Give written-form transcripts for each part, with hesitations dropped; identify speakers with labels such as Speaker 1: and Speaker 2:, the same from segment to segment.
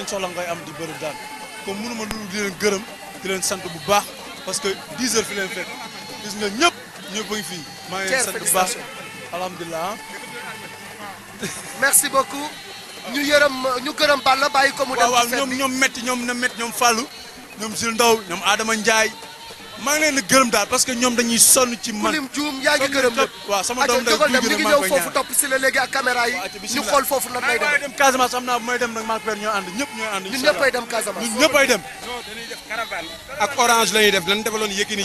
Speaker 1: lañ soxla ngay am di bëri daan comme mënuma lu di leen gërëm di leen sant bu baax parce que 10 heures fi leen fekk gis nga ñëpp a ngi fii maa ngi leen sant bu baax alhamdulilah.
Speaker 2: merci beaucoup. ñu gërëm Balla bàyyi ko mu dem.
Speaker 1: waaw ñoom métti ñoom Fallou ñoom Jules Ndaw ñoom Adama Ndiaye maa ngi leen di gërëm daal parce que ñoom dañuy sonn ci man.
Speaker 2: Kulim Dioum yaa ngi gërëm lépp.
Speaker 1: waaw sama doom day
Speaker 2: mi ngi ñëw foofu topp si la léegi ak caméra yi. ñu xool foofu nan lay
Speaker 1: dem. dem Casamance xam naa bu may dem nag maa ngi ñooy ànd ñëpp ñooy ànd.
Speaker 2: ñun ñëppay dem Casamance
Speaker 1: ñun ñëppay dem.
Speaker 3: non dañuy def caravane. ak orange la ñuy def lan defaloon Yékini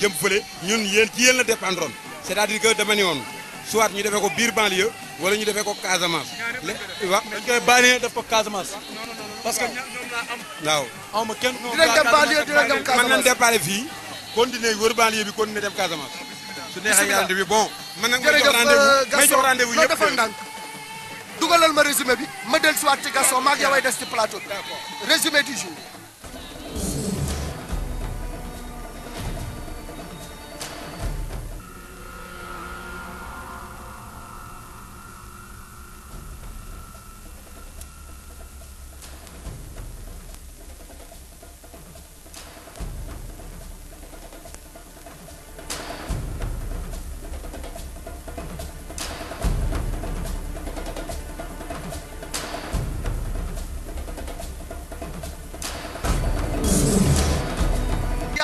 Speaker 3: jëm fële ñun yéen la dépendroon c'est-à-dire que dama ni woon soit ñu defee ko biir banlieue wala ñu defee ko Casamance. waaw
Speaker 1: dañ koy bànnee def ko Casamance. parce que
Speaker 3: waaw.
Speaker 1: aw ma kenn.
Speaker 2: dinañ dem banlieue dinañ dem Casamance
Speaker 3: mën nañ déparé fii. continuer wër banlieue bi continuer dem Casamance. su neexee yàlla bi bon. man nag may jox rendez-vous
Speaker 2: jërëjëf defal ndànk dugalal ma résumé bi ma dellusiwaat ci Gaston maa ngi yow ay des ci plateau bi. résumé du jour.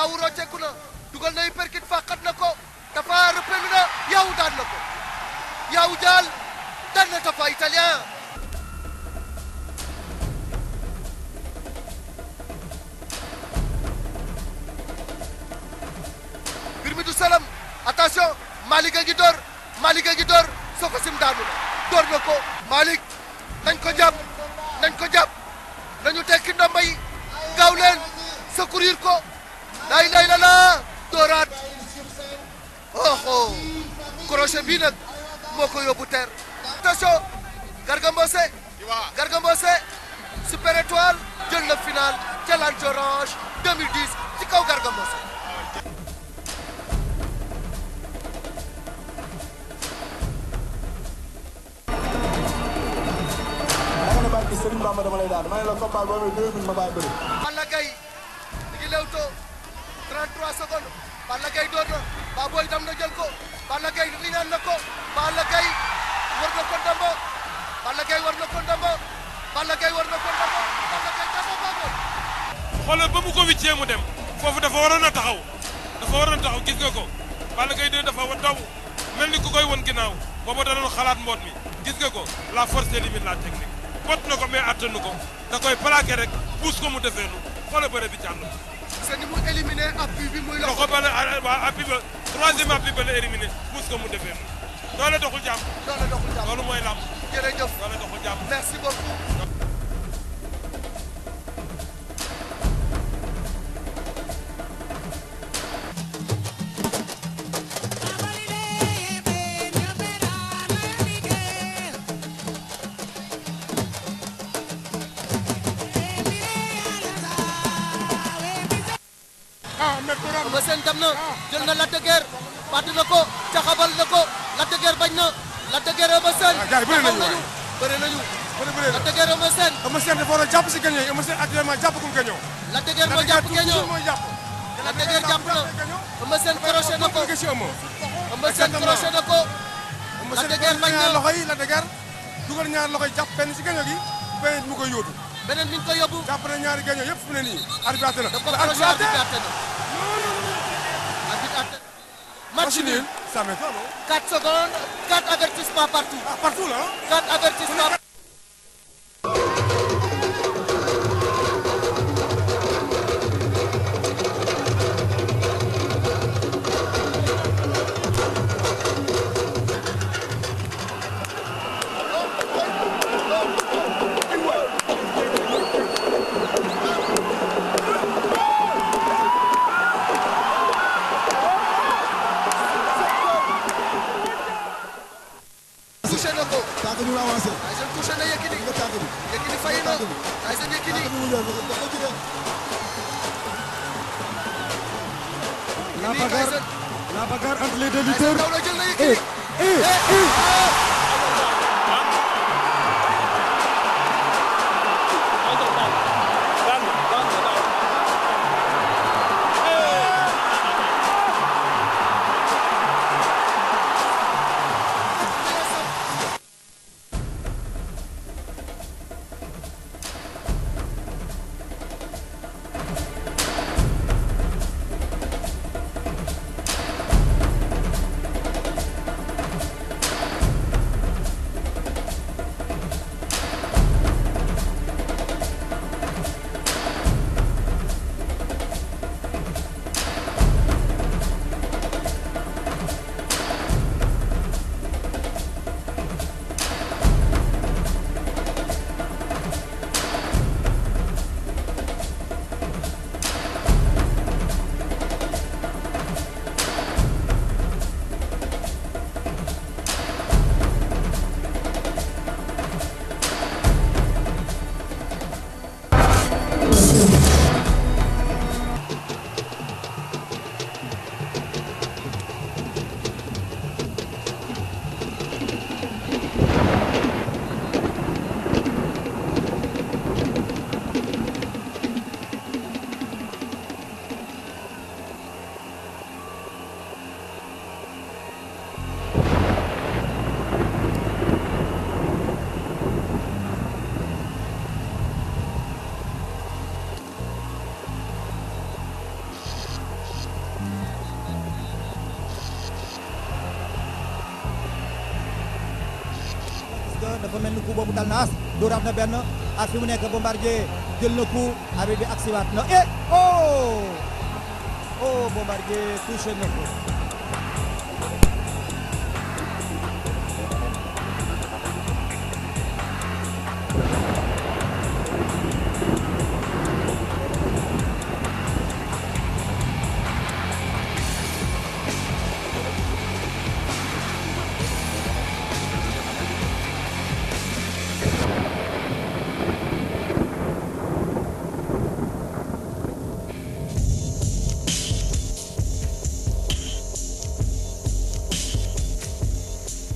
Speaker 2: Yaawu rocceeku na dugal na perkit fàqat na ko Tapha repelu na Yaawu daan na ko Yaawu Jaal daan na Tapha italien. mbir mi du salam attention Malick a ngi door Sococim daanu na door na ko Malick nañ ko jàpp nañu tekki ndomba yi gaaw leen secourir ko. lay la dooraat crochet bii nag moo ko yóbbu terre. attention Garga Mbossé Super Étoile jël na final Challenge Orange 2010 ci kaw Garga Mbossé. Balla Gaye mi ngi lewtoo 33 secondes Balla Gaye door na Baboy dam na jël ko Balla Gaye riñaan na ko Balla Gaye war na ko ndombo Balla Gaye war na ko ndombo Balla Gaye dama Baboy.
Speaker 4: xoolal ba mu ko wiccee mu dem foofu dafa waroon a taxaw gis nga ko Balla Gaye dafa daw mel ni ku koy won ginnaaw booba da doon xalaat mboot mi gis nga ko la force élimine la technique bot na ko mais attanu ko da koy plaqué rek pousse ko mu defee nu xoolal bëre bi jàll.
Speaker 2: c'est ni mu éliminé appui bi muy
Speaker 4: loxo ba la waa appui ba troisième appui ba la éliminé pousse ko mu defee nu doole doxul jàmm. loolu mooy lamb.
Speaker 2: jërëjëf
Speaker 4: doole doxul jàmm.
Speaker 2: merci beaucoup. Eumeu Sène dem na jël na Lac de Guiers fàtt na ko caxabal na ko Lac de Guiers bañ na Lac de Guiers Eumeu Sène bëri nañu Lac de Guiers Eumeu Sène
Speaker 3: dafa war a jàpp si gaño yi Eumeu Sène actuellement jàppagul gaño.
Speaker 2: Lac de Guiers moo jàpp gaño Lac de Guiers jàpp na Eumeu Sène crochet na ko Eumeu Sène crochet na ko Lac de Guiers bañ na
Speaker 3: loxo yi Lac de Guiers dugal ñaar loxo yi jàpp benn si gaño gi beneen mu koy yóotu
Speaker 2: beneen bi ñu koy yóbbu
Speaker 3: jàpp na ñaari gaño yëpp fu ne nii arbitre na
Speaker 2: da ko crochet arbitre na match nul.
Speaker 3: Ça m'étonne, non?
Speaker 2: 4 secondes, 4 avertissements partout.
Speaker 3: Ah, partout là?
Speaker 2: 4 avertissements.
Speaker 5: La bagarre entre les deux lutteurs. dafa mel ni coup boobu dal na as dóoraat na benn ak fi mu nekk Bombardier jël na coup arbitre bi agsiwaat na oh Bombardier touché na ko.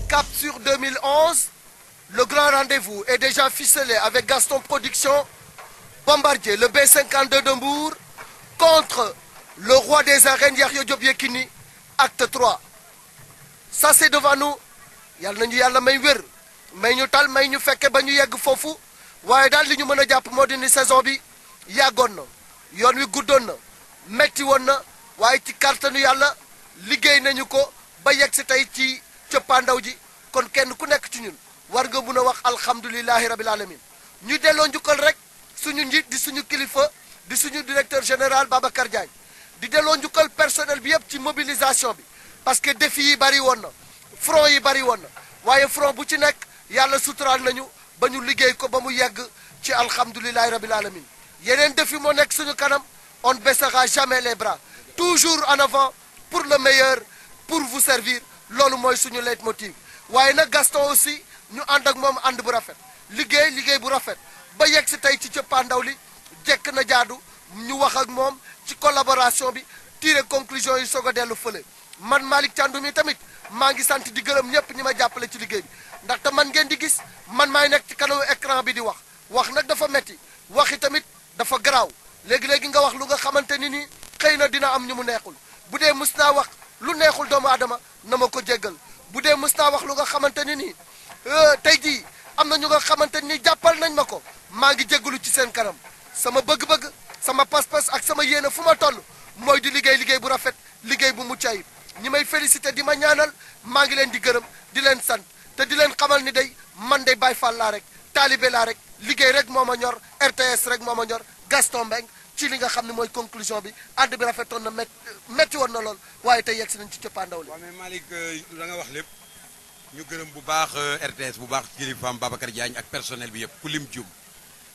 Speaker 2: Cap sur 2011, le grand rendez-vous est déjà ficelé avec Gaston Production, Bombardier, le B52 de Mbour, contre le roi des arènes Yahya Diop Yekini, acte 3. Ça c'est devant nous. Yàlla nañu yàlla may wér may ñu tal may ñu fekke ba ñu yegg foofu waaye daal li ñu mën a jàpp moo di ni saison bi yàggoon na yoon wi guddoon na metti woon na waaye ci kàttanu yàlla liggéey nañu ko ba yegg si tey ci cëppaandaw ji kon kenn ku nekk ci ñun war nga mun a wax alhamdulilahi rabil alamin ñu delloo njukkal rek suñu njiit di suñu kilifa di suñu directeur général Babacar Diagne di delloo njukkal personnel bi yëpp ci mobilisation bi parce que défi yi bari woon na front yi bari woon na waaye front bu ci nekk yàlla suturaal nañu ba ñu liggéey ko ba mu yegg ci alhamdulilahi rabil alamin yeneen défi moo nekk suñu kanam on ne baissera jamais les bras toujours en avant pour le meilleur pour vous servir loolu mooy suñu leitmotiv waaye nag Gaston aussi ñu ànd ak moom ànd bu rafet liggéey bu rafet ba yegg si tey ci cëppaandaw li jekk na jaadu ñu wax ak moom ci collaboration bi tirer conclusion yi soog a dellu fële man Malick Thiandoum mi tamit maa ngi sant di gërëm ñëpp ñi ma jàppale ci liggéey bi ndaxte man ngeen di gis man maay nekk ci kanamu écran bi di wax nag dafa metti waxi tamit dafa garaaw léegi-léegi nga wax lu nga xamante ni xëy na dina am ñu mu neexul bu dee mës naa wax lu neexul doomu aadama na ma ko jéggal bu dee mës naa wax lu nga xamante ni tey jii am na ñu nga xamante ni jàppal nañ ma ko maa ngi jéggalu ci seen kanam sama bëgg-bëgg sama pas-pas ak sama yéene fu ma toll mooy di liggéey bu rafet liggéey bu mucc ayib ñi may félicité di ma ñaanal maa ngi leen di gërëm di leen sant te di leen xamal ni day man day Baye Fall laa rek taalibe laa rek liggéey rek moo ma ñor RTS rek moo ma ñor Gaston Mbengue ci li nga xam ne mooy conclusion bi ànd bi rafetoon na metti woon na lool waaye tey yegg si nañ ci cëppaandaw li.
Speaker 3: waaw mais Malick la nga wax lépp ñu gërëm bu baax RTS bu baax kilifaam Babacar Diagne ak personnel bi yëpp ku lim jum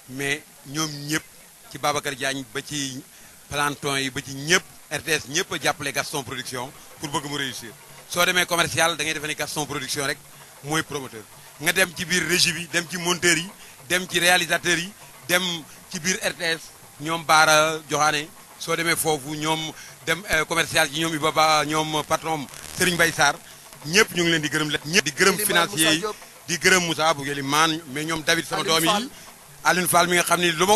Speaker 3: mais ñoom ñëpp ci Babacar Diagne ba ci planton yi ba ci ñëpp RTS ñëpp a jàppale Gaston Production pour bëgg mu réussir soo demee commercial da ngay defe ni Gaston Production rek mooy promoteur nga dem ci biir régie bi dem ci monteur yi dem ci réalisateur yi dem ci biir RTS ñoom Baara Joxaane soo demee foofu ñoom dem commercial ci ñoom Ibaba ñoom patron Serigne Mbaye Sarr ñëpp ñu ngi leen di gërëm ñëpp di gërëm financier yi di gërëm Moussa Bougeli maan mais ñoom David sama doom yi Aline Fall mi nga xam ni lu ma